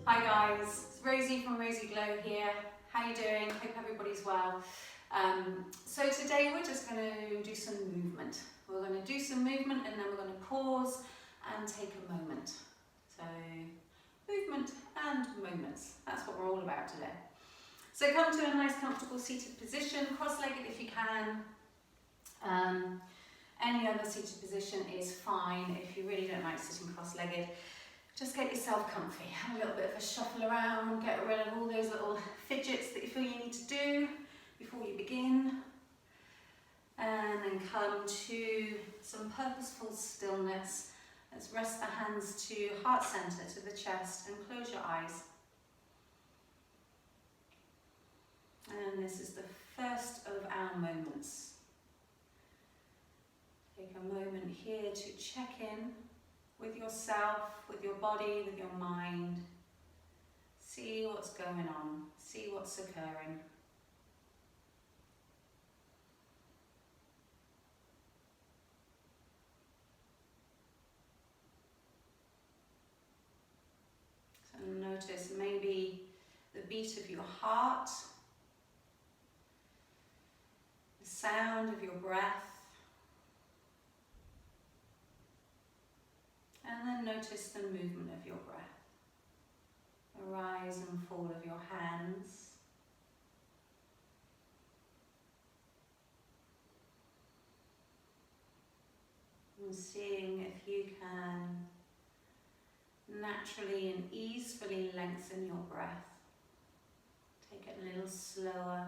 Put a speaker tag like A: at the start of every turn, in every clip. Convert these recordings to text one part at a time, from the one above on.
A: Hi guys, it's Rosie from Rosieglo here. How you doing? Hope everybody's well. So today we're just going to do some movement. We're going to do some movement and then we're going to pause and take a moment. So movement and moments, that's what we're all about today. So come to a nice comfortable seated position, cross-legged if you can. Any other seated position is fine if you really don't like sitting cross-legged. Just get yourself comfy, have a little bit of a shuffle around, get rid of all those little fidgets that you feel you need to do before you begin. And then come to some purposeful stillness. Let's rest the hands to heart center, to the chest, and close your eyes. And this is the first of our moments. Take a moment here to check in with yourself, with your body, with your mind. See what's going on, see what's occurring. So notice maybe the beat of your heart, the sound of your breath. And then notice the movement of your breath, the rise and fall of your hands. And seeing if you can naturally and easily lengthen your breath. Take it a little slower.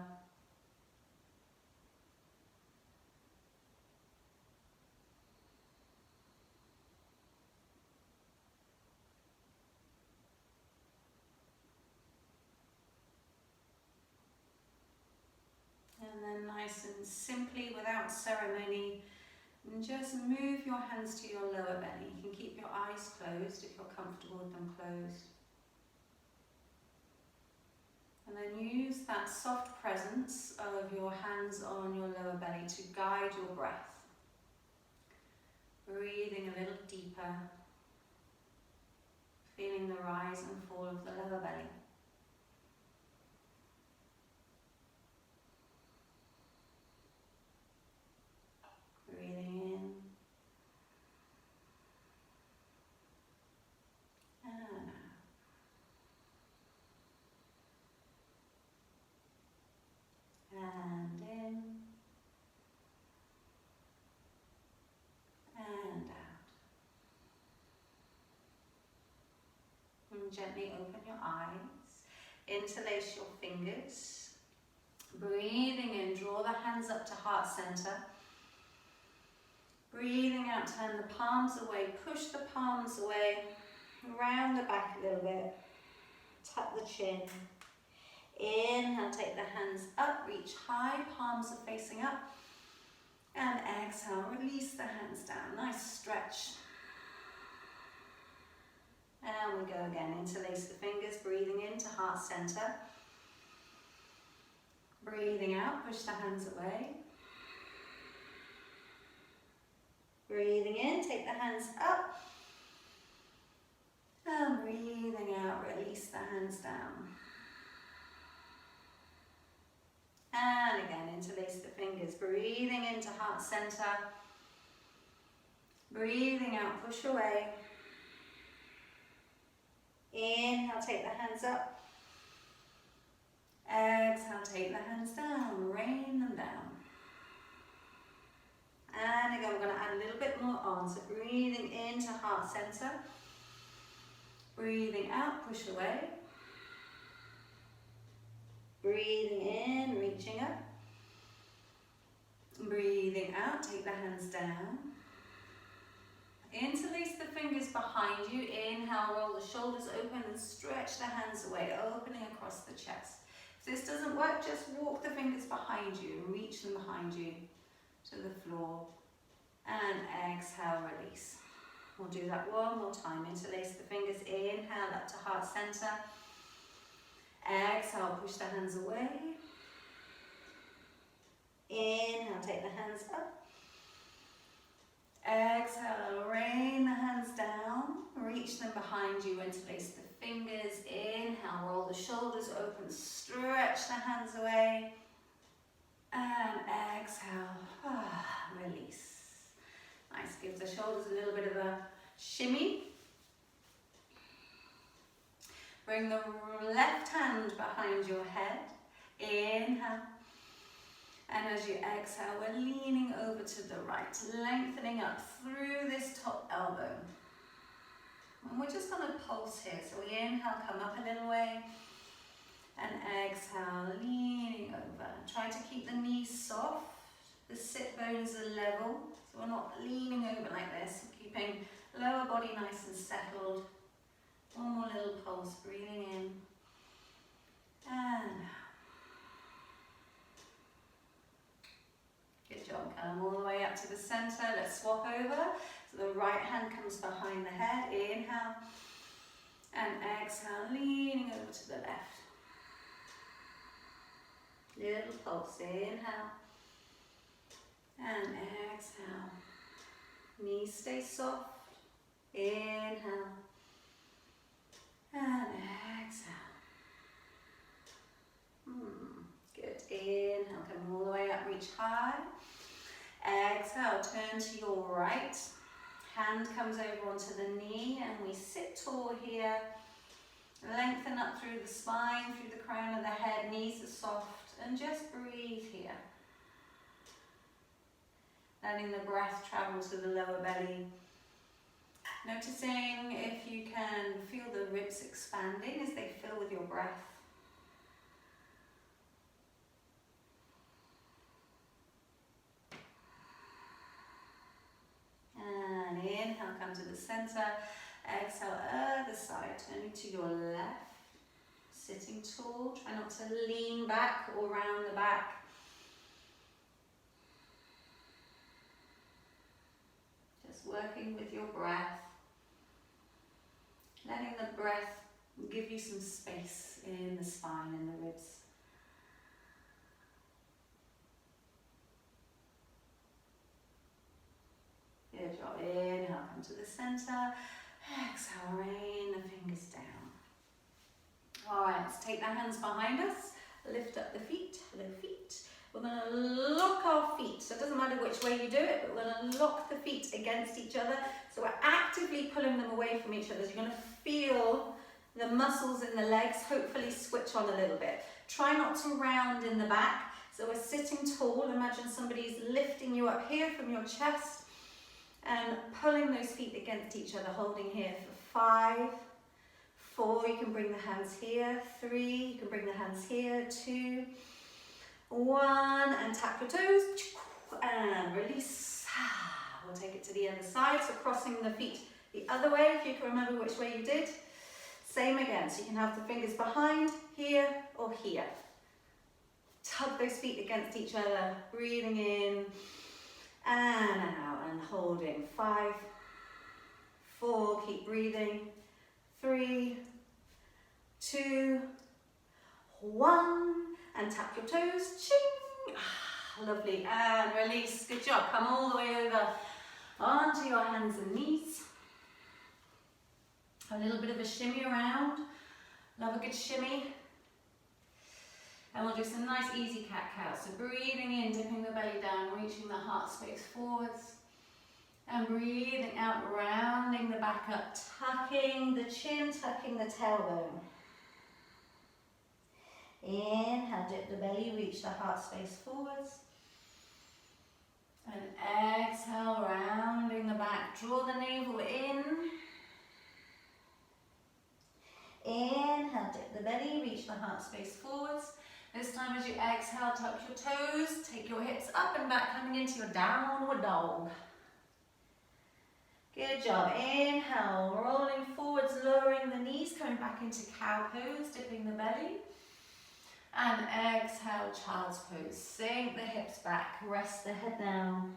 A: And then nice and simply, without ceremony, and just move your hands to your lower belly. You can keep your eyes closed if you're comfortable with them closed. And then use that soft presence of your hands on your lower belly to guide your breath. Breathing a little deeper, feeling the rise and fall of the lower belly. Breathing in and out. And in and out. And gently open your eyes. Interlace your fingers. Breathing in, draw the hands up to heart center. Breathing out, turn the palms away, push the palms away, round the back a little bit, tuck the chin. Inhale, take the hands up, reach high, palms are facing up. And exhale, release the hands down, nice stretch. And we go again, interlace the fingers, breathing into heart center. Breathing out, push the hands away. Breathing in, take the hands up. And breathing out, release the hands down. And again, interlace the fingers, breathing into heart center. Breathing out, push away. Inhale, take the hands up. Exhale, take the hands down, rain them down. And again, we're going to add a little bit more on. So breathing into heart center. Breathing out, push away. Breathing in, reaching up. Breathing out, take the hands down. Interlace the fingers behind you. Inhale, roll the shoulders open and stretch the hands away, opening across the chest. If this doesn't work, just walk the fingers behind you and reach them behind you to the floor. And exhale, release. We'll do that one more time. Interlace the fingers, inhale up to heart center. Exhale, push the hands away. Inhale, take the hands up. Exhale, rain the hands down. Reach them behind you, interlace the fingers, roll the shoulders open, stretch the hands away. And exhale, release. Nice, give the shoulders a little bit of a shimmy. Bring the left hand behind your head. Inhale. And as you exhale, we're leaning over to the right, lengthening up through this top elbow. And we're just going to pulse here. So we inhale, come up a little way. And exhale, leaning over. Try to keep the knees soft. The sit bones are level. So we're not leaning over like this. We're keeping lower body nice and settled. One more little pulse, breathing in. And out. Good job. Come all the way up to the center. Let's swap over. So the right hand comes behind the head. Inhale. And exhale, leaning over to the left. Little pulse, inhale, and exhale. Knees stay soft, inhale, and exhale. Good, inhale, come all the way up, reach high. Exhale, turn to your right. Hand comes over onto the knee, and we sit tall here. Lengthen up through the spine, through the crown of the head, knees are soft. And just breathe here. Letting the breath travel to the lower belly. Noticing if you can feel the ribs expanding as they fill with your breath. And inhale, come to the center. Exhale, other side, turning to your left. Sitting tall, try not to lean back or round the back. Just working with your breath. Letting the breath give you some space in the spine and the ribs. Good job. Inhale, come to the center. Exhale, rain the fingers down. Alright, let's take the hands behind us, lift up the feet, We're going to lock our feet, so it doesn't matter which way you do it, but we're going to lock the feet against each other. So we're actively pulling them away from each other. So you're going to feel the muscles in the legs hopefully switch on a little bit. Try not to round in the back. So we're sitting tall. Imagine somebody's lifting you up here from your chest and pulling those feet against each other, holding here for 5, 4, you can bring the hands here, 3, you can bring the hands here, 2, 1, and tap your toes, and release. We'll take it to the other side, so crossing the feet the other way, if you can remember which way you did. Same again, so you can have the fingers behind, here, or here. Tug those feet against each other, breathing in, and out, and holding. 5, 4, keep breathing. 3, 2, 1, and tap your toes, ching, lovely, and release, good job, come all the way over onto your hands and knees, a little bit of a shimmy around, love a good shimmy, and we'll do some nice easy cat-cow, so breathing in, dipping the belly down, reaching the heart space forwards, and breathing out, rounding the back up, tucking the chin, tucking the tailbone. Inhale, dip the belly, reach the heart space forwards. And exhale, rounding the back, draw the navel in. Inhale, dip the belly, reach the heart space forwards. This time as you exhale, tuck your toes, take your hips up and back, coming into your downward dog. Good job. Inhale, rolling forwards, lowering the knees, coming back into cow pose, dipping the belly. And exhale, child's pose. Sink the hips back, rest the head down.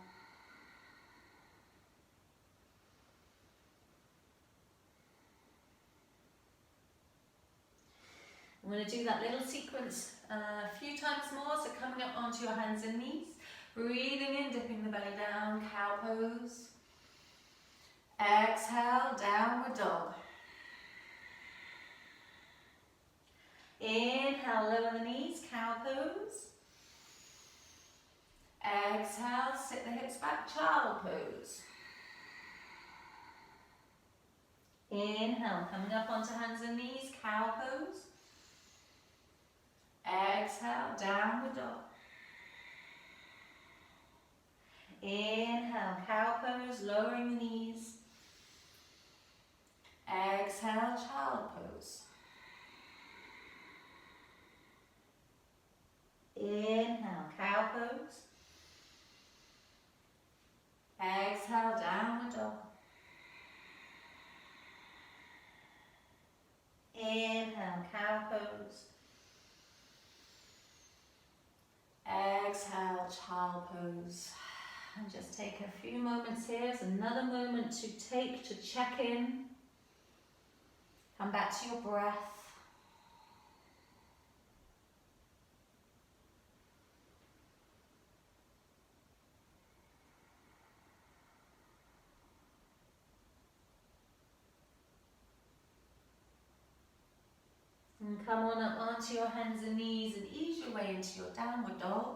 A: I'm going to do that little sequence a few times more, so coming up onto your hands and knees, breathing in, dipping the belly down, cow pose. Exhale, downward dog. lower the knees, cow pose. Exhale, sit the hips back, child pose. Inhale, coming up onto hands and knees, cow pose. Exhale, downward dog. Inhale, cow pose, lowering the knees. Exhale, child pose. Inhale, cow pose. Exhale, downward dog. Inhale, cow pose. Exhale, child pose. And just take a few moments here. It's another moment to take to check in. Come back to your breath. And come on up onto your hands and knees and ease your way into your downward dog.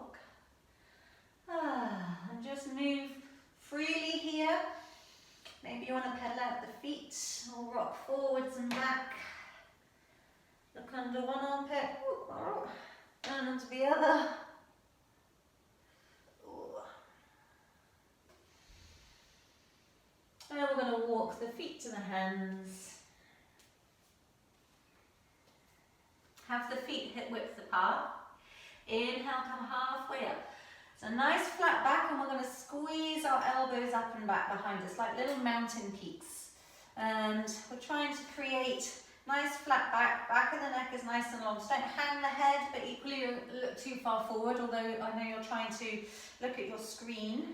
A: And just move freely here. Maybe you want to pedal out the feet or rock forwards and back. Look under one armpit and onto the other. And we're going to walk the feet to the hands. Have the feet hip width apart. Inhale, come halfway up. So nice flat back, and we're going to squeeze our elbows up and back behind us like little mountain peaks. And we're trying to create nice flat back. Back of the neck is nice and long. So don't hang the head, but equally don't look too far forward, although I know you're trying to look at your screen.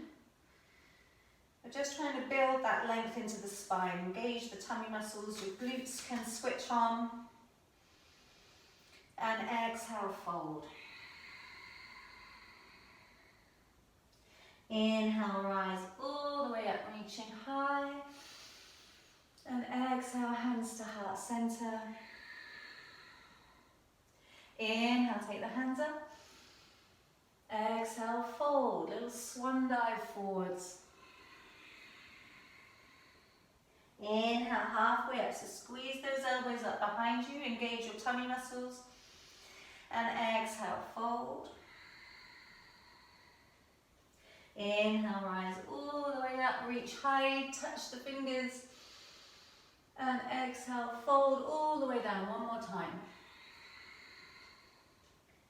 A: We're just trying to build that length into the spine. Engage the tummy muscles. Your glutes can switch on. And exhale, fold. Inhale, rise all the way up, reaching high. And exhale, hands to heart center. Inhale, take the hands up. Exhale, fold. Little swan dive forwards. Inhale, halfway up. So squeeze those elbows up behind you. Engage your tummy muscles. And exhale, fold. Inhale, rise all the way up, reach high, touch the fingers. And exhale, fold all the way down, one more time.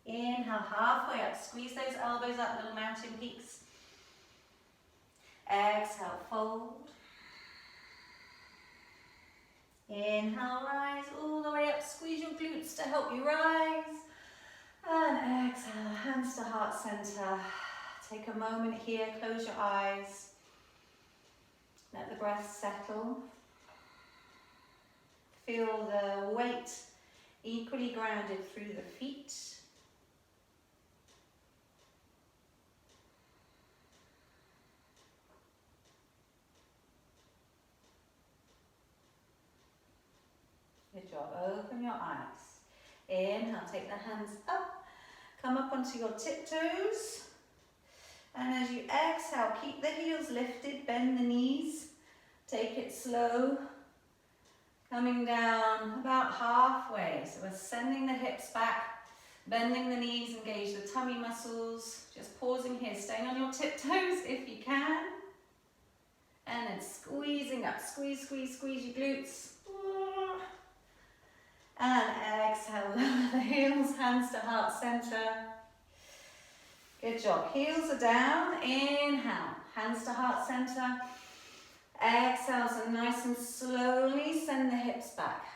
A: Inhale, halfway up, squeeze those elbows up, little mountain peaks. Exhale, fold. Inhale, rise all the way up, squeeze your glutes to help you rise. And exhale, hands to heart center. Take a moment here, close your eyes. Let the breath settle. Feel the weight equally grounded through the feet. Good job. Open your eyes. Inhale, take the hands up. Come up onto your tiptoes. And as you exhale, keep the heels lifted, bend the knees. Take it slow. Coming down about halfway. So we're sending the hips back, bending the knees, engage the tummy muscles. Just pausing here, staying on your tiptoes if you can. And then squeezing up, squeeze, squeeze, squeeze your glutes. And exhale, lower the heels, hands to heart center. Good job. Heels are down. Inhale, hands to heart center. Exhale, so nice and slowly send the hips back.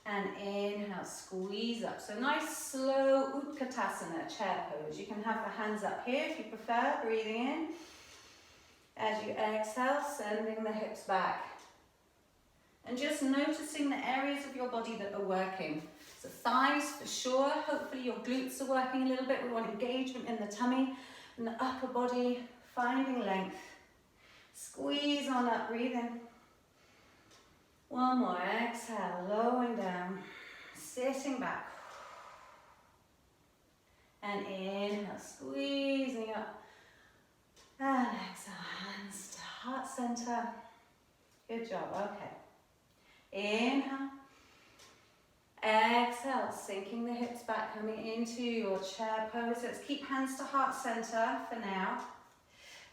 A: And inhale, squeeze up. So nice, slow Utkatasana, chair pose. You can have the hands up here if you prefer, breathing in. As you exhale, sending the hips back. And just noticing the areas of your body that are working. So thighs for sure, hopefully your glutes are working a little bit. We want engagement in the tummy and the upper body, finding length. Squeeze on up, breathe in. One more, exhale, lowering down, sitting back. And inhale, squeezing up. And exhale, hands to heart center. Good job, okay. Inhale. Exhale, sinking the hips back, coming into your chair pose. Let's keep hands to heart center for now.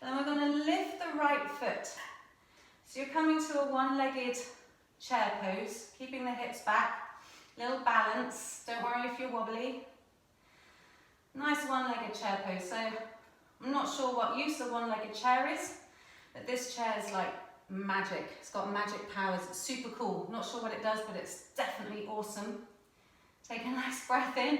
A: Then we're going to lift the right foot. So you're coming to a one-legged chair pose, keeping the hips back. Little balance, don't worry if you're wobbly. Nice one-legged chair pose. So I'm not sure what use a one-legged chair is, but this chair is like magic. It's got magic powers. It's super cool. Not sure what it does, but it's definitely awesome. Take a nice breath in.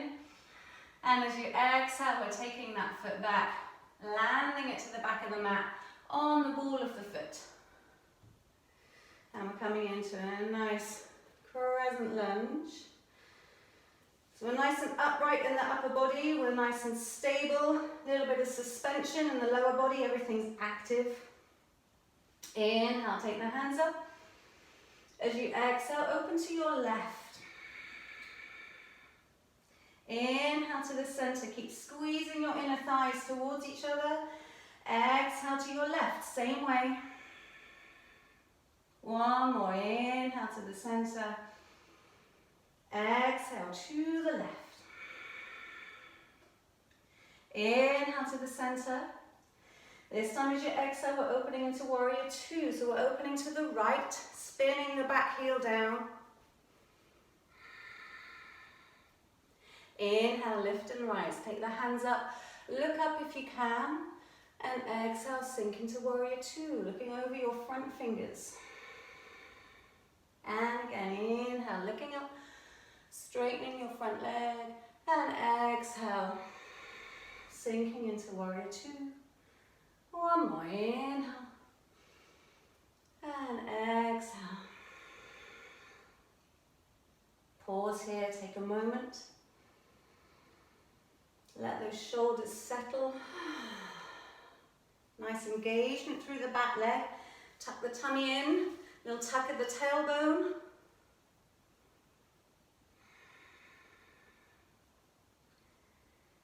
A: And as you exhale, we're taking that foot back, landing it to the back of the mat on the ball of the foot. And we're coming into a nice crescent lunge. So we're nice and upright in the upper body. We're nice and stable. A little bit of suspension in the lower body. Everything's active. Inhale, take the hands up. As you exhale, open to your left. Inhale to the center. Keep squeezing your inner thighs towards each other. Exhale to your left. Same way. One more. Inhale to the center. Exhale to the left. Inhale to the center. This time as you exhale, we're opening into warrior two. So we're opening to the right, spinning the back heel down. Inhale, lift and rise. Take the hands up, look up if you can. And exhale, sink into warrior two, looking over your front fingers. And again, inhale, looking up, straightening your front leg. And exhale, sinking into warrior two. One more, inhale, and exhale. Pause here, take a moment. Let those shoulders settle. Nice engagement through the back leg. Tuck the tummy in, little tuck of the tailbone.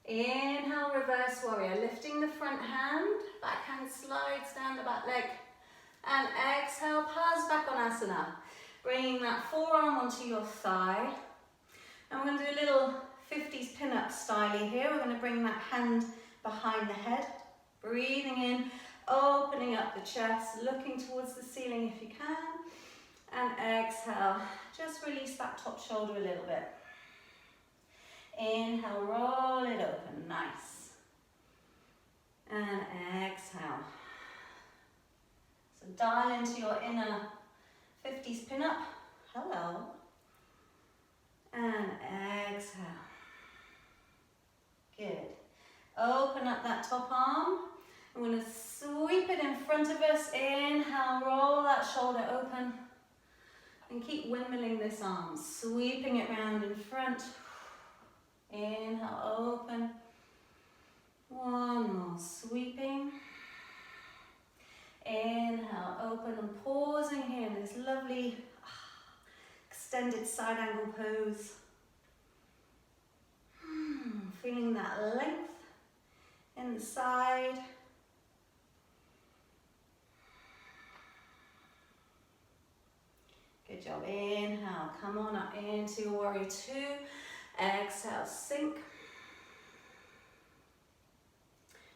A: Inhale, reverse warrior, lifting the front hand, back hand slides down the back leg, and exhale, pause back on asana, bringing that forearm onto your thigh, and we're going to do a little 50s pin-up style here. We're going to bring that hand behind the head, breathing in, opening up the chest, looking towards the ceiling if you can, and exhale, just release that top shoulder a little bit. Inhale, roll it open, nice. And exhale. So dial into your inner 50s pin-up, hello. And exhale. Good. Open up that top arm. I'm going to sweep it in front of us, inhale, roll that shoulder open. And keep windmilling this arm, sweeping it round in front. Inhale, open. One more, sweeping. Inhale, open and pausing here in this lovely extended side angle pose. Feeling that length in the side. Good job. Inhale, come on up into warrior two. Exhale, sink.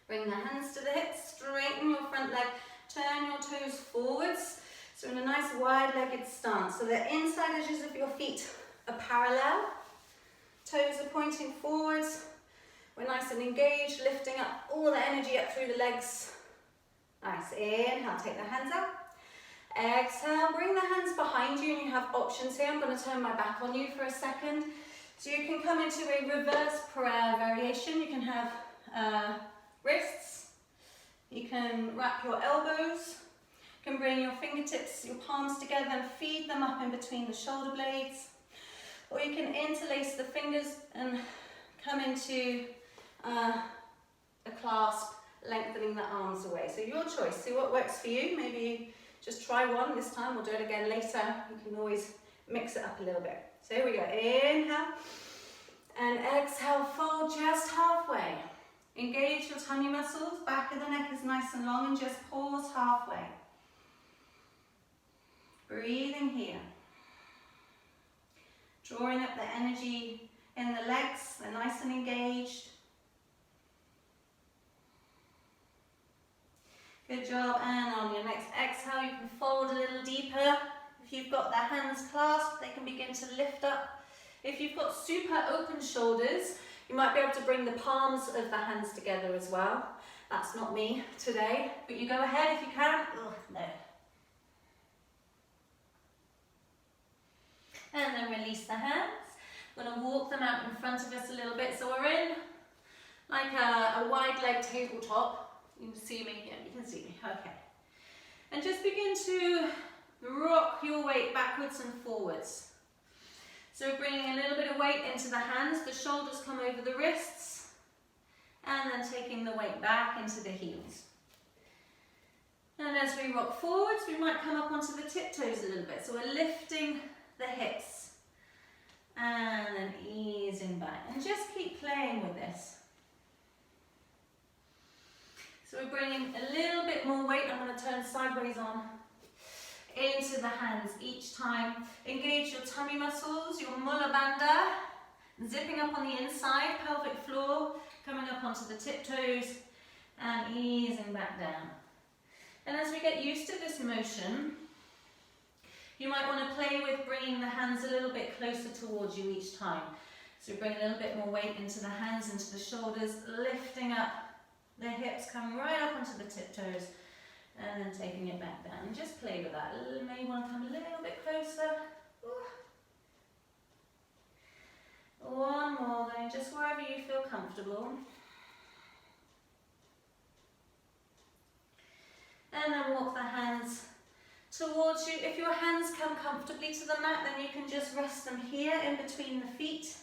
A: Bring the hands to the hips, straighten your front leg, turn your toes forwards. So in a nice wide-legged stance. So the inside edges of your feet are parallel. Toes are pointing forwards. We're nice and engaged, lifting up all the energy up through the legs. Nice. Inhale, take the hands up. Exhale, bring the hands behind you and you have options here. I'm going to turn my back on you for a second. So you can come into a reverse prayer variation. You can have wrists. You can wrap your elbows. You can bring your fingertips, your palms together and feed them up in between the shoulder blades. Or you can interlace the fingers and come into a clasp, lengthening the arms away. So your choice. See what works for you. Maybe Just try one this time, we'll do it again later. You can always mix it up a little bit. So here we go, inhale, and exhale, fold just halfway. Engage your tummy muscles, back of the neck is nice and long, and just pause halfway. Breathing here. Drawing up the energy in the legs, they're nice and engaged. Good job, and on your next exhale, you can fold a little deeper. If you've got the hands clasped, they can begin to lift up. If you've got super open shoulders, you might be able to bring the palms of the hands together as well. That's not me today, but you go ahead if you can. Ugh, no. And then release the hands. We're going to walk them out in front of us a little bit. So we're in like a wide leg tabletop. You can see me, yeah, you can see me, okay. And just begin to rock your weight backwards and forwards. So bringing a little bit of weight into the hands, the shoulders come over the wrists, and then taking the weight back into the heels. And as we rock forwards, we might come up onto the tiptoes a little bit. So we're lifting the hips, and then easing back. And just keep playing with this. So we're bringing a little bit more weight. I'm going to turn sideways on into the hands each time. Engage your tummy muscles, your mula bandha, zipping up on the inside, pelvic floor, coming up onto the tiptoes, and easing back down. And as we get used to this motion, you might want to play with bringing the hands a little bit closer towards you each time. So bring a little bit more weight into the hands, into the shoulders, lifting up the hips, coming right up onto the tiptoes, and then taking it back down. And just play with that. You may want to come a little bit closer. One more then, just wherever you feel comfortable. And then walk the hands towards you. If your hands come comfortably to the mat, then you can just rest them here in between the feet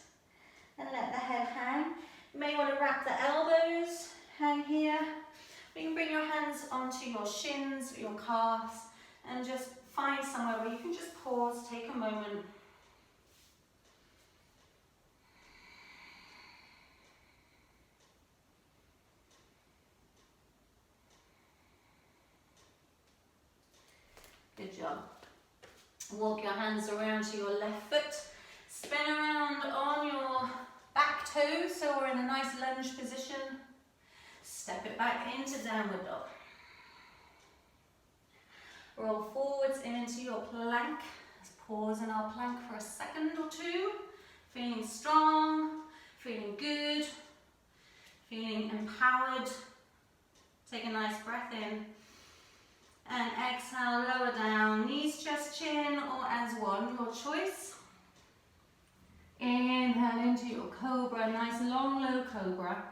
A: and let the head hang. You may want to wrap the elbows, hang here. You can bring your hands onto your shins, your calves, and just find somewhere where you can just pause, take a moment. Good job. Walk your hands around to your left foot. Spin around on your back toes, so we're in a nice lunge position. Step it back into downward dog. Roll forwards into your plank. Let's pause in our plank for a second or two. Feeling strong, feeling good, feeling empowered. Take a nice breath in. And exhale, lower down, knees, chest, chin, or as one, your choice. Inhale into your cobra, nice long, low cobra.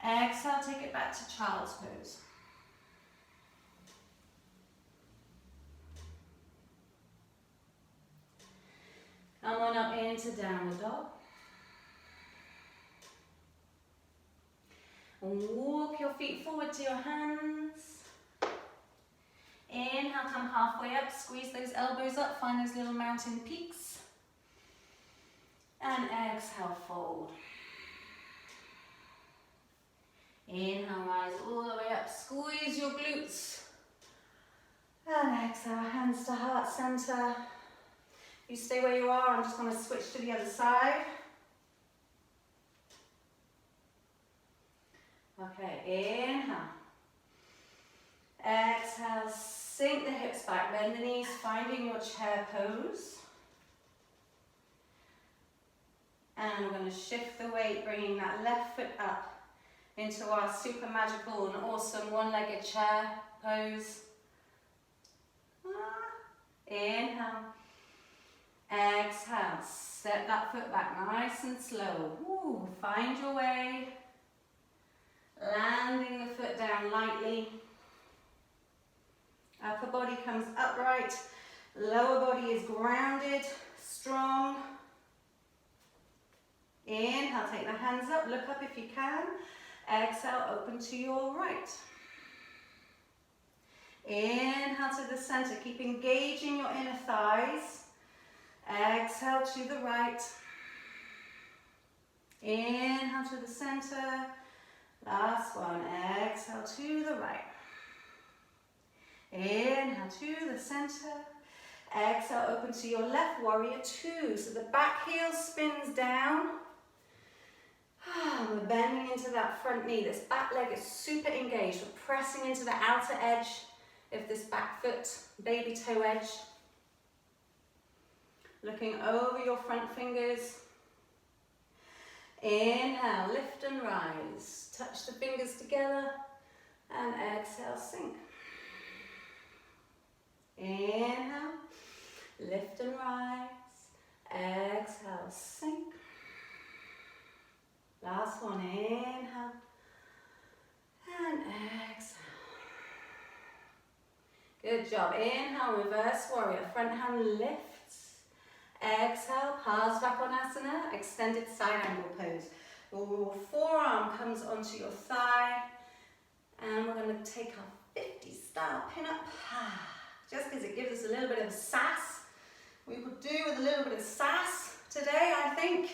A: Exhale, take it back to child's pose. Come on up into downward dog. And walk your feet forward to your hands. Inhale, come halfway up, squeeze those elbows up, find those little mountain peaks. And exhale, fold. Inhale, rise all the way up, squeeze your glutes. And exhale, hands to heart center. You stay where you are, I'm just going to switch to the other side. Okay, inhale. Exhale, sink the hips back, bend the knees, finding your chair pose. And we're going to shift the weight, bringing that left foot up into our super magical and awesome one-legged chair pose. Inhale. Exhale, step that foot back nice and slow. Ooh, find your way. Landing the foot down lightly. Upper body comes upright. Lower body is grounded, strong. Inhale, take the hands up, look up if you can. Exhale, open to your right. Inhale, Inhale to the center. Keep engaging your inner thighs. Exhale to the right. Inhale to the center. Last one. Exhale to the right. Inhale to the center. Exhale, open to your left, warrior two. So the back heel spins down. We're bending into that front knee. This back leg is super engaged. We're pressing into the outer edge of this back foot, baby toe edge. Looking over your front fingers. Inhale, lift and rise. Touch the fingers together and exhale, sink. Inhale, lift and rise. Exhale, sink. Last one, inhale and exhale. Good job. Inhale, reverse warrior. Front hand lifts. Exhale, Parsvakonasana, extended side angle pose. Your forearm comes onto your thigh, and we're going to take our 50 style pin up. Just because it gives us a little bit of sass. We could do with a little bit of sass today, I think.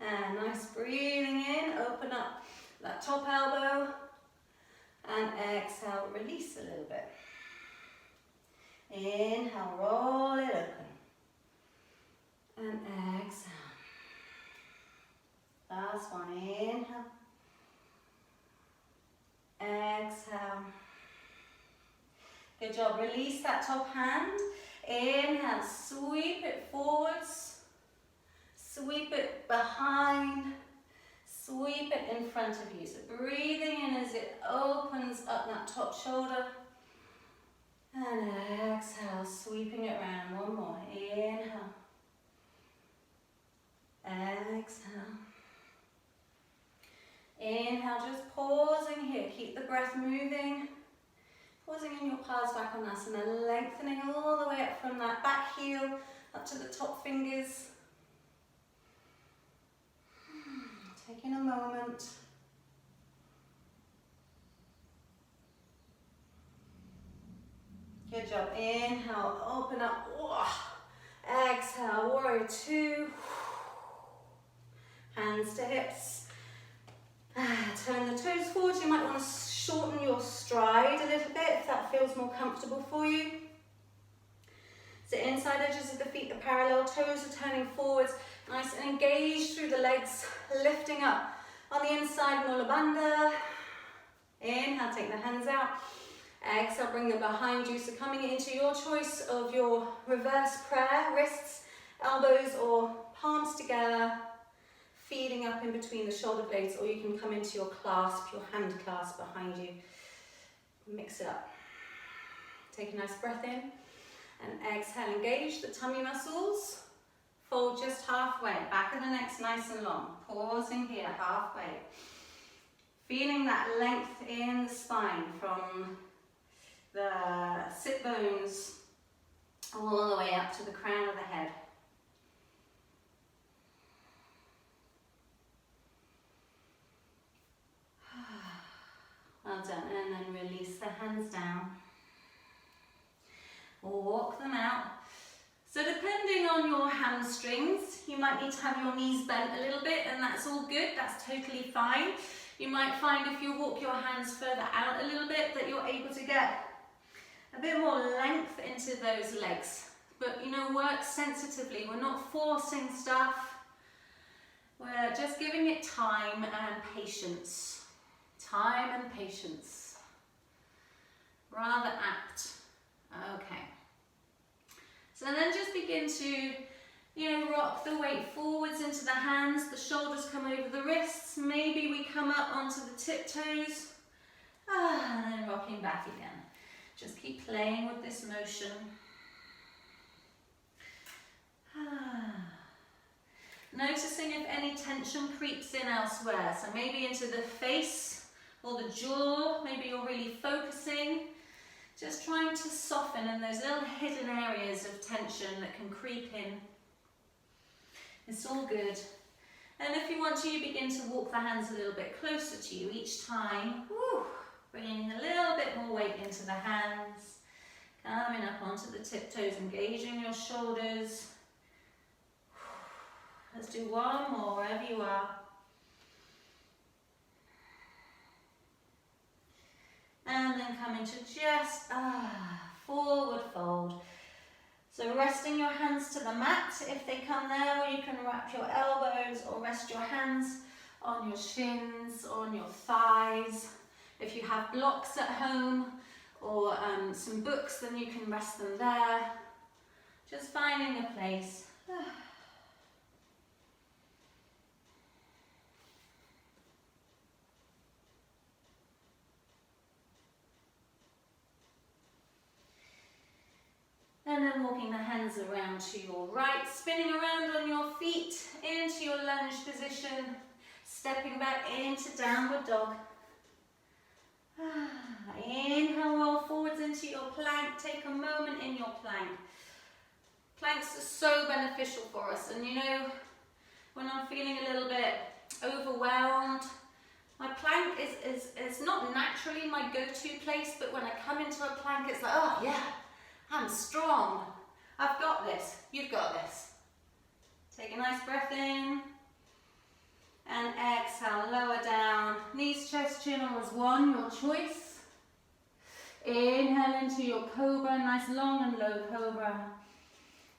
A: And nice breathing in, open up that top elbow, and exhale, release a little bit. Inhale, roll it open, and exhale. Last one, inhale, exhale. Good job, release that top hand. Inhale, sweep it forwards. Sweep it behind, sweep it in front of you. So breathing in as it opens up that top shoulder. And exhale, sweeping it around. One more. Inhale. Exhale. Inhale, just pausing here. Keep the breath moving. Pausing in your Parsvakonasana, lengthening all the way up from that back heel up to the top fingers. Taking a moment. Good job. Inhale, open up. Exhale, warrior two. Hands to hips. Turn the toes forward. You might want to shorten your stride a little bit if that feels more comfortable for you. So inside edges of the feet, the parallel toes are turning forwards. Nice and engaged through the legs, lifting up on the inside, Mula Bandha. Inhale, take the hands out. Exhale, bring them behind you. So coming into your choice of your reverse prayer, wrists, elbows or palms together, feeding up in between the shoulder blades, or you can come into your clasp, your hand clasp behind you. Mix it up. Take a nice breath in and exhale, engage the tummy muscles. Fold just halfway, back of the neck's nice and long. Pausing here, halfway. Feeling that length in the spine from the sit bones all the way up to the crown of the head. Well done, and then release the hands down. Walk them out. So depending on your hamstrings, you might need to have your knees bent a little bit, and that's all good, that's totally fine. You might find if you walk your hands further out a little bit that you're able to get a bit more length into those legs. But you know, work sensitively. We're not forcing stuff. We're just giving it time and patience. Time and patience. Rather apt. Okay. So then just begin to, rock the weight forwards into the hands. The shoulders come over the wrists. Maybe we come up onto the tiptoes. And then rocking back again. Just keep playing with this motion. Noticing if any tension creeps in elsewhere. So maybe into the face or the jaw. Maybe you're really focusing. Just trying to soften in those little hidden areas of tension that can creep in. It's all good. And if you want to, you begin to walk the hands a little bit closer to you each time. Woo, bringing a little bit more weight into the hands. Coming up onto the tiptoes, engaging your shoulders. Let's do one more wherever you are. And then coming to just forward fold. So resting your hands to the mat if they come there, or you can wrap your elbows or rest your hands on your shins, on your thighs. If you have blocks at home or some books, then you can rest them there. Just finding a place. And then walking the hands around to your right, spinning around on your feet into your lunge position, stepping back into downward dog. Inhale, roll forwards into your plank. Take a moment in your plank. Planks are so beneficial for us, and you know, when I'm feeling a little bit overwhelmed, my plank is not naturally my go-to place, but when I come into a plank, it's like, oh yeah, I'm strong. I've got this. You've got this. Take a nice breath in. And exhale, lower down. Knees, chest, chin, or as one, your choice. Inhale into your cobra, nice long and low cobra.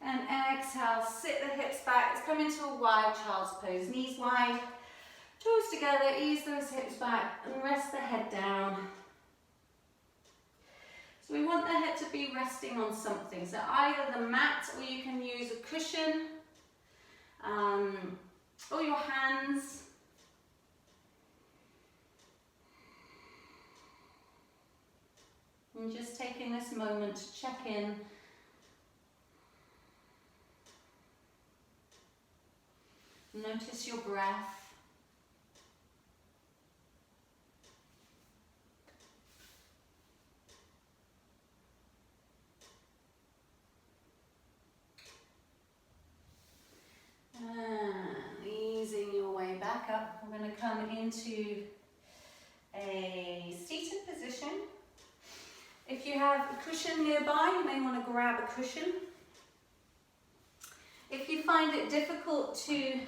A: And exhale, sit the hips back. Let's come into a wide child's pose. Knees wide, toes together, ease those hips back and rest the head down. So we want the head to be resting on something. So either the mat, or you can use a cushion, or your hands. And just taking this moment to check in. Notice your breath. Easing your way back up. We're going to come into a seated position. If you have a cushion nearby, you may want to grab a cushion. If you find it difficult to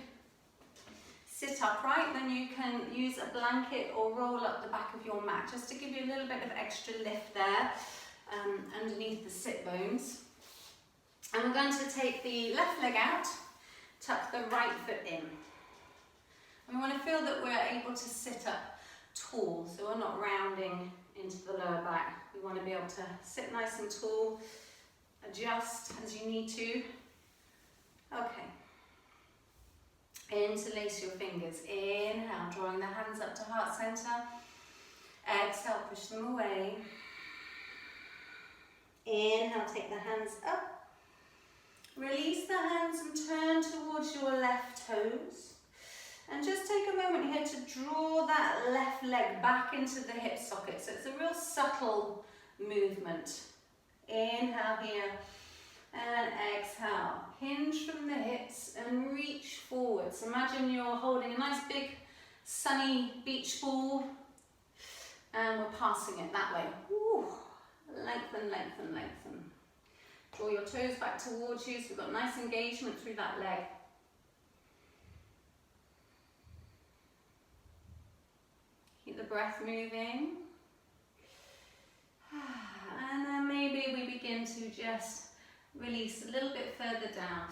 A: sit upright, then you can use a blanket or roll up the back of your mat, just to give you a little bit of extra lift there underneath the sit bones. And we're going to take the left leg out, tuck the right foot in. And we want to feel that we're able to sit up tall, so we're not rounding into the lower back. We want to be able to sit nice and tall, adjust as you need to. Okay. Interlace your fingers. Inhale, drawing the hands up to heart center. Exhale, push them away. Inhale, take the hands up. Release the hands and turn towards your left toes. And just take a moment here to draw that left leg back into the hip socket. So it's a real subtle movement. Inhale here. And exhale. Hinge from the hips and reach forward. So imagine you're holding a nice big sunny beach ball. And we're passing it that way. Ooh. Lengthen, lengthen, lengthen. Draw your toes back towards you so we've got nice engagement through that leg. Keep the breath moving. And then maybe we begin to just release a little bit further down.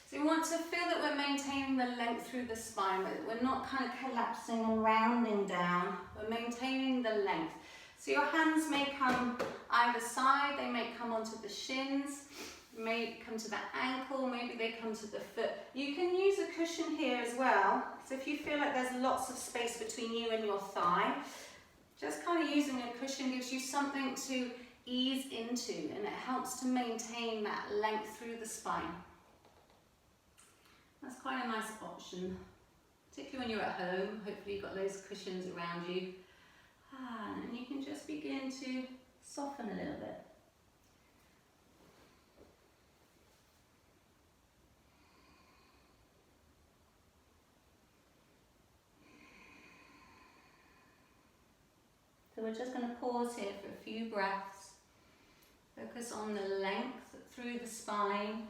A: So we want to feel that we're maintaining the length through the spine. We're not kind of collapsing and rounding down. We're maintaining the length. So your hands may come either side, they may come onto the shins, may come to the ankle, maybe they come to the foot. You can use a cushion here as well. So if you feel like there's lots of space between you and your thigh, just kind of using a cushion gives you something to ease into, and it helps to maintain that length through the spine. That's quite a nice option, particularly when you're at home. Hopefully you've got those cushions around you. And you can just begin to soften a little bit. So we're just going to pause here for a few breaths. Focus Focus on the length through the spine.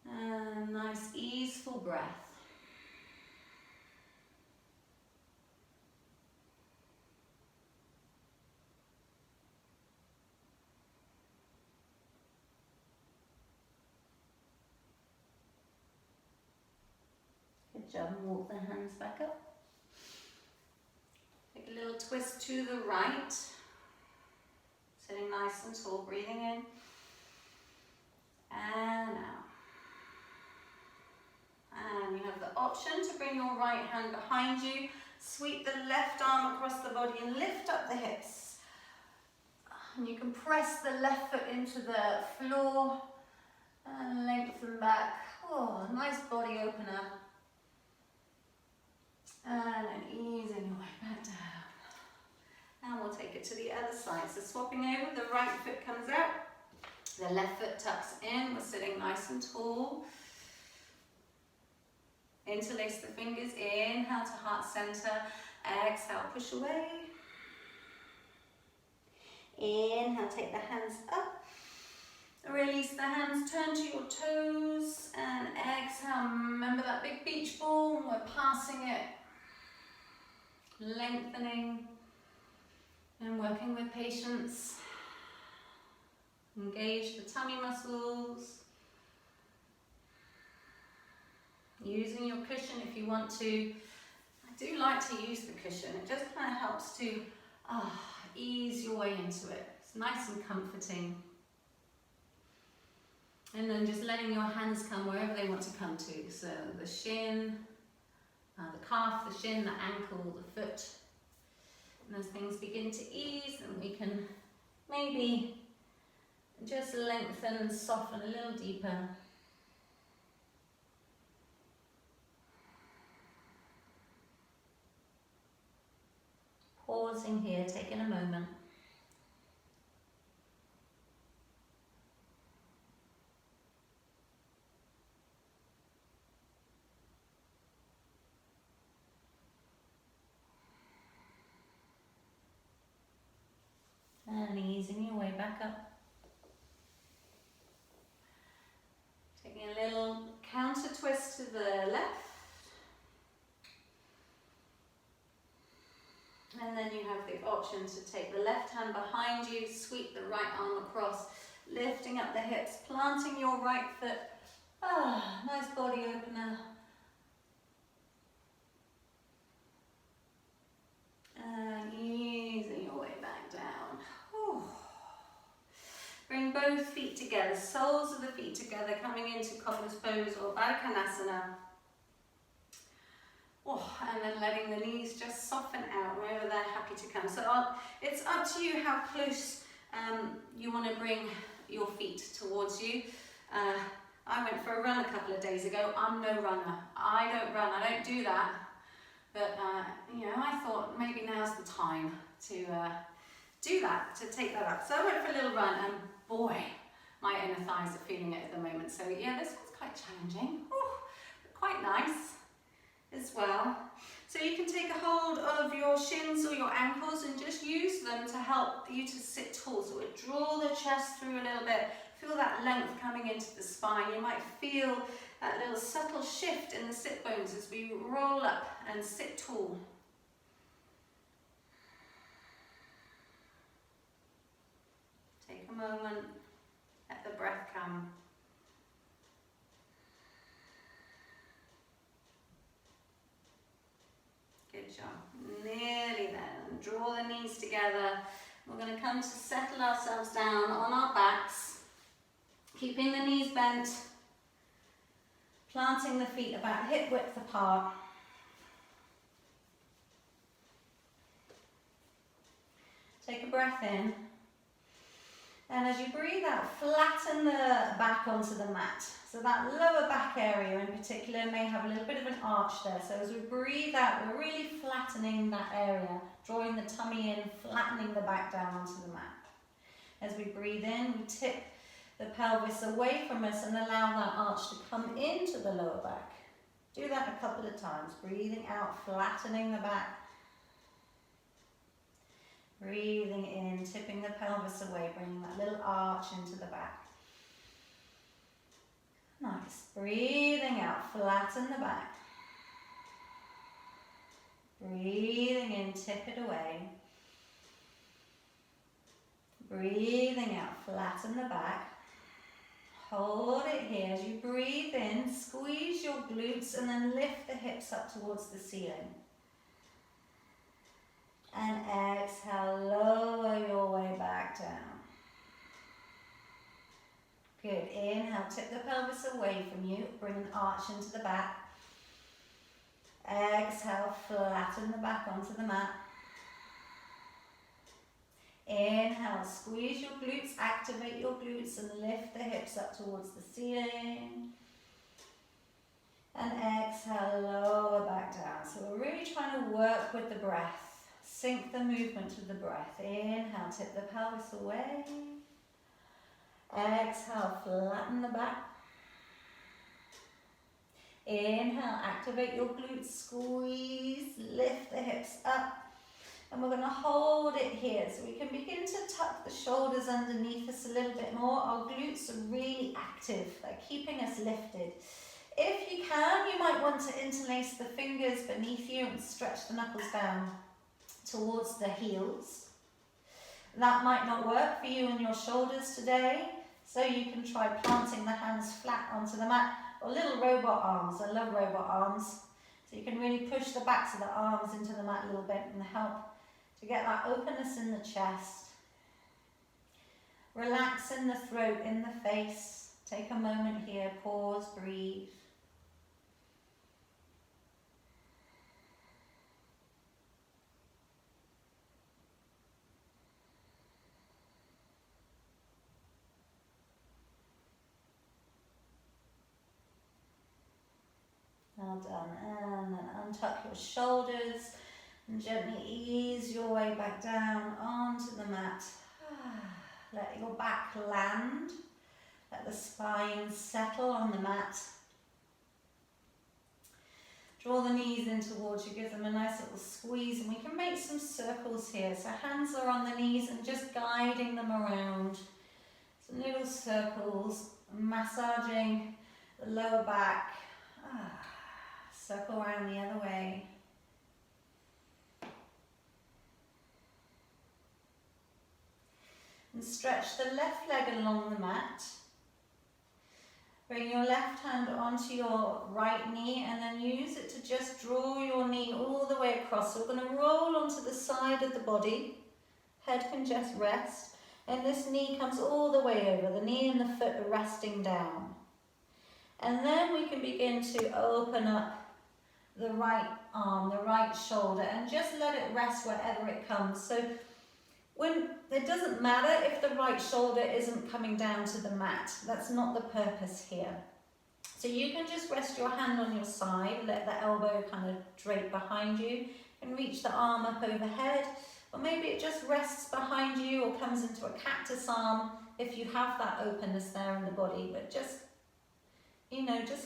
A: And nice easeful breath. Good job, and walk the hands back up. Take a little twist to the right. Sitting nice and tall, breathing in. And out. And you have the option to bring your right hand behind you. Sweep the left arm across the body and lift up the hips. And you can press the left foot into the floor and lengthen back. Oh, nice body opener. And then easing your way back down. And we'll take it to the other side. So swapping over, the right foot comes out. The left foot tucks in. We're sitting nice and tall. Interlace the fingers. Inhale to heart center. Exhale, push away. Inhale, take the hands up. Release the hands, turn to your toes. And exhale, remember that big beach ball? We're passing it. Lengthening. And working with patience. Engage the tummy muscles. Using your cushion if you want to. I do like to use the cushion. It just kind of helps to ease your way into it. It's nice and comforting. And then just letting your hands come wherever they want to come to. So the shin, the calf, the shin, the ankle, the foot. And as things begin to ease, then we can maybe just lengthen and soften a little deeper. Pausing here, taking a moment. And easing your way back up. Taking a little counter twist to the left. And then you have the option to take the left hand behind you, sweep the right arm across, lifting up the hips, planting your right foot. Nice body opener. And easing your way back down. Whew. Bring both feet together, soles of the feet together, coming into Cobbler's pose or Baddha Konasana. And then letting the knees just soften out wherever they're happy to come. So it's up to you how close you want to bring your feet towards you. I went for a run a couple of days ago. I'm no runner. I don't run. I don't do that. But I thought maybe now's the time to do that, to take that up. So I went for a little run, and boy, my inner thighs are feeling it at the moment. So yeah, this one's quite challenging, but quite nice as well. So you can take a hold of your shins or your ankles and just use them to help you to sit tall. So we draw the chest through a little bit, feel that length coming into the spine. You might feel that little subtle shift in the sit bones as we roll up and sit tall. Take a moment, let the breath come. Good job. Nearly there. Draw the knees together. We're going to come to settle ourselves down on our backs, keeping the knees bent, planting the feet about hip width apart. Take a breath in. And as you breathe out, flatten the back onto the mat. So that lower back area in particular may have a little bit of an arch there. So as we breathe out, we're really flattening that area, drawing the tummy in, flattening the back down onto the mat. As we breathe in, we tip the pelvis away from us and allow that arch to come into the lower back. Do that a couple of times, breathing out, flattening the back. Breathing in, tipping the pelvis away, bringing that little arch into the back. Nice. Breathing out, flatten the back. Breathing in, tip it away. Breathing out, flatten the back. Hold it here. As you breathe in, squeeze your glutes and then lift the hips up towards the ceiling. And exhale, lower your way back down. Good. Inhale, tip the pelvis away from you. Bring an arch into the back. Exhale, flatten the back onto the mat. Inhale, squeeze your glutes, activate your glutes and lift the hips up towards the ceiling. And exhale, lower back down. So we're really trying to work with the breath. Sync the movement to the breath. Inhale, tip the pelvis away. Exhale, flatten the back. Inhale, activate your glutes, squeeze, lift the hips up. And we're going to hold it here so we can begin to tuck the shoulders underneath us a little bit more. Our glutes are really active, they're keeping us lifted. If you can, you might want to interlace the fingers beneath you and stretch the knuckles down towards the heels. That might not work for you and your shoulders today, so you can try planting the hands flat onto the mat, or little robot arms. I love robot arms. So you can really push the backs of the arms into the mat a little bit and help to get that openness in the chest. Relax in the throat, in the face. Take a moment here, pause, breathe. Well done. And then untuck your shoulders and gently ease your way back down onto the mat. Let your back land. Let the spine settle on the mat. Draw the knees in towards you, give them a nice little squeeze, and we can make some circles here. So hands are on the knees and just guiding them around. Some little circles, massaging the lower back. Circle around the other way. And stretch the left leg along the mat. Bring your left hand onto your right knee and then use it to just draw your knee all the way across. So we're going to roll onto the side of the body. Head can just rest. And this knee comes all the way over. The knee and the foot are resting down. And then we can begin to open up the right arm, the right shoulder, and just let it rest wherever it comes. So it doesn't matter if the right shoulder isn't coming down to the mat. That's not the purpose here. So you can just rest your hand on your side, let the elbow kind of drape behind you, and reach the arm up overhead. Or maybe it just rests behind you or comes into a cactus arm if you have that openness there in the body. But just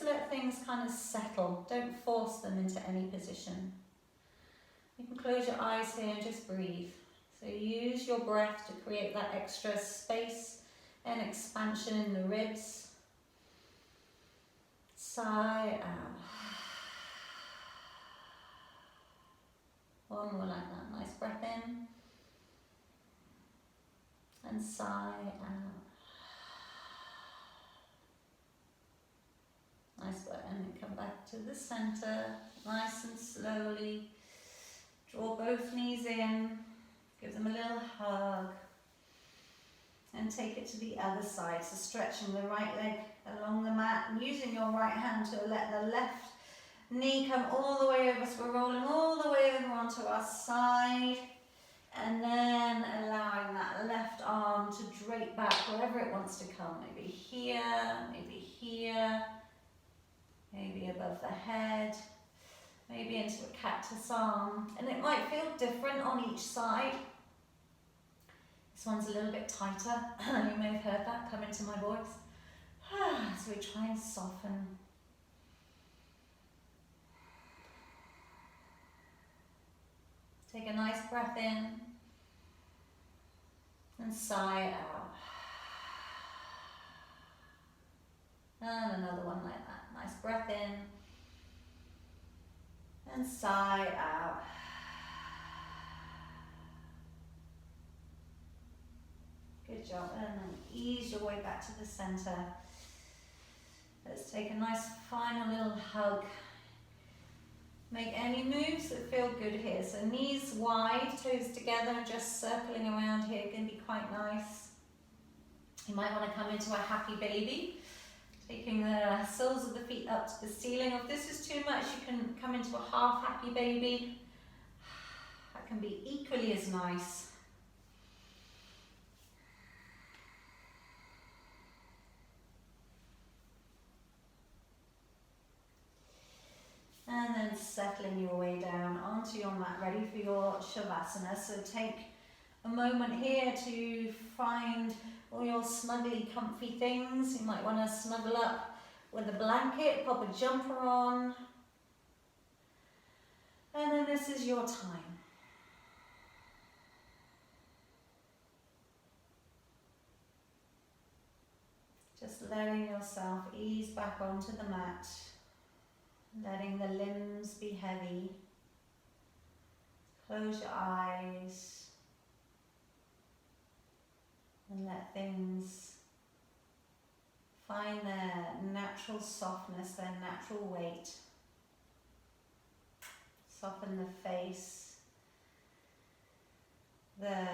A: let things kind of settle. Don't force them into any position. You can close your eyes here and just breathe. So use your breath to create that extra space and expansion in the ribs. Sigh out. One more like that. Nice breath in. And sigh out. Nice breath in and come back to the center. Nice and slowly. Draw both knees in. Give them a little hug. And take it to the other side. So stretching the right leg along the mat and using your right hand to let the left knee come all the way over. So we're rolling all the way over onto our side. And then allowing that left arm to drape back wherever it wants to come. Maybe here, maybe here, maybe above the head, maybe into a cactus arm. And it might feel different on each side. This one's a little bit tighter. You may have heard that come into my voice. So we try and soften. Take a nice breath in. And sigh out. And another one like that. Nice breath in. And sigh out. Good job. And then ease your way back to the center. Let's take a nice final little hug. Make any moves that feel good here. So knees wide, toes together, and just circling around here can be quite nice. You might want to come into a happy baby, taking the soles of the feet up to the ceiling. If this is too much, you can come into a half happy baby. That can be equally as nice. And then settling your way down onto your mat, ready for your Shavasana. So take a moment here to find all your snuggly, comfy things. You might want to snuggle up with a blanket, pop a jumper on. And then this is your time. Just letting yourself ease back onto the mat. Letting the limbs be heavy. Close your eyes and let things find their natural softness, their natural weight. Soften the face, the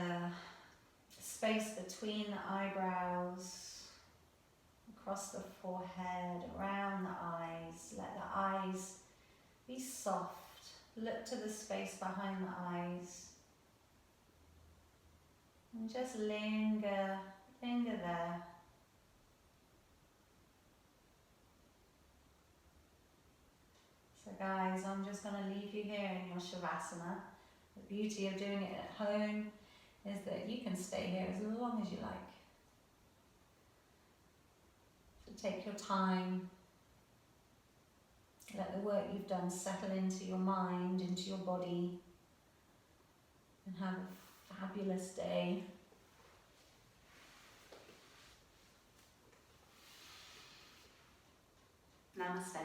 A: space between the eyebrows, across the forehead, around the eyes. Let the eyes be soft. Look to the space behind the eyes. And just linger there. So guys, I'm just going to leave you here in your Shavasana. The beauty of doing it at home is that you can stay here as long as you like. Take your time, let the work you've done settle into your mind, into your body, and have a fabulous day. Namaste.